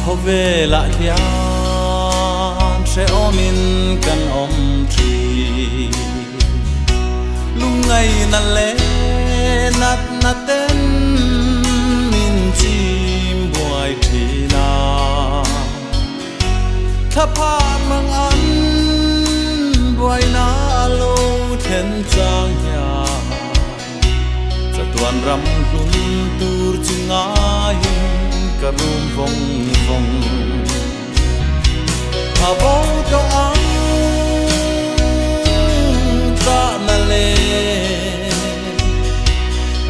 khó về lại thian sẽ ôm in cần ôm trì lúc ngày năn lẽ nát nát tên min chim buổi thì na thắp hát mang ăn buổi na lâu thiên trang nhàจะตวนรำลุ่นตูรจึงอาหินกระรุมวงวงอาโบก็อังตะนาเล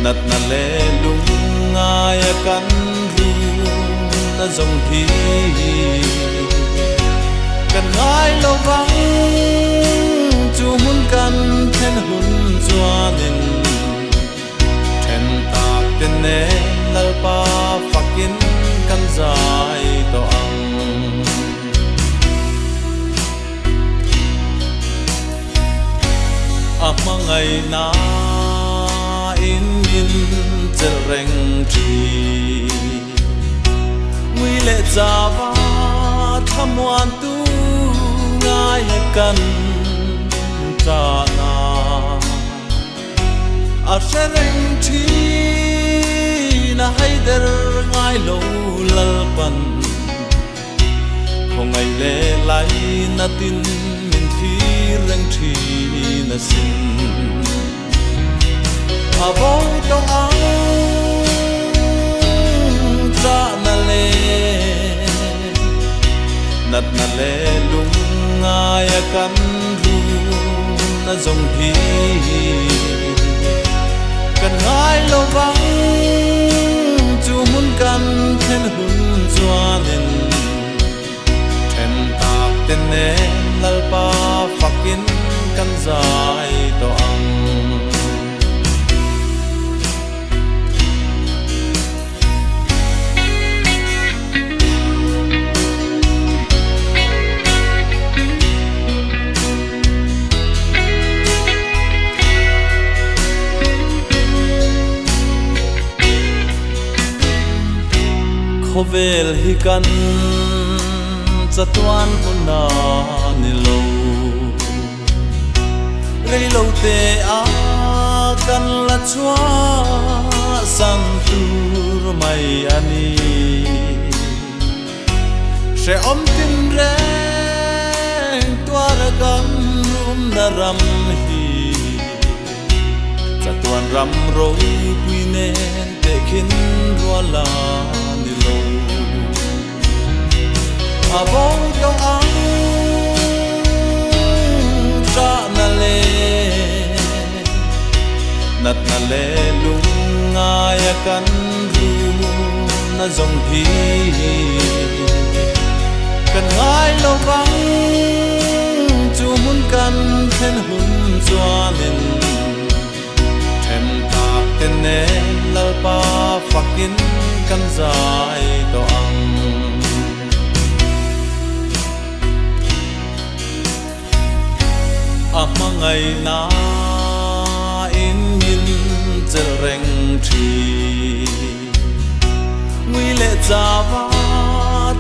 นัดนาเลลุงงายกันรูน่าจงทีกันง่ายโลวังจูมุนกันเทนหุ่นจวนนินtên nè nal pa fakin kan zai to ang ama ngày na in zel reng tri ngui le zawa thamwan tu ngai kan ta na a reng tri na haider ngai lo lalpan không ai le lai na tin min thi reng thi na sin a bo to ang ta na le nat na le lung ngai kan ru na zong thi kan ngai lo vang chu mun kan then hun chuanin then tak ten ne lalpa fakin kan zai to ang khó về hi căn za tuan na ni lo rei lo te a kan la chua san tur mai ani se om tin re tua ra gam rum na ram hi za tuan ram roi pui ne te khin ro la a bo to ang ta na le nat na le lung ngai kan ru na zong hi kan ngai lo vang chu mun kan then hun chuanin them ta ten ne lalpa fakin kan zai to ang ama ngày na in zel reng tri ngui le zawa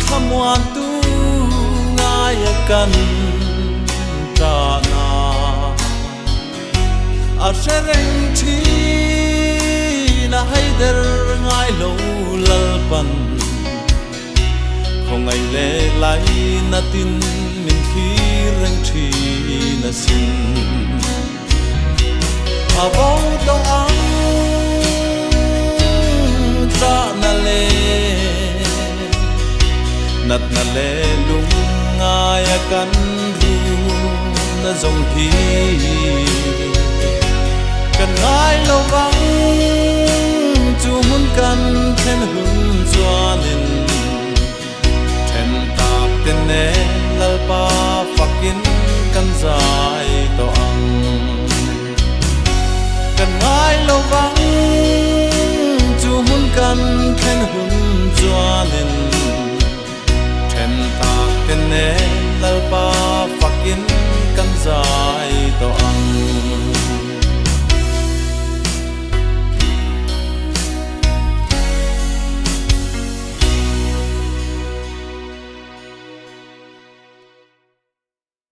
thamwan tu ngai kan ta na a reng tri na haider ngai lo lalpan không ai le lai na tin min khi reng tri na sin a bo to ang ta na le nat na le lung ngai kan ru na zong hi kan ngai lo vang chu mun kan then hun chuanin then tak ten ne lalpa fakin kan zai to ang kan ngai lo vang chu mun kan then hun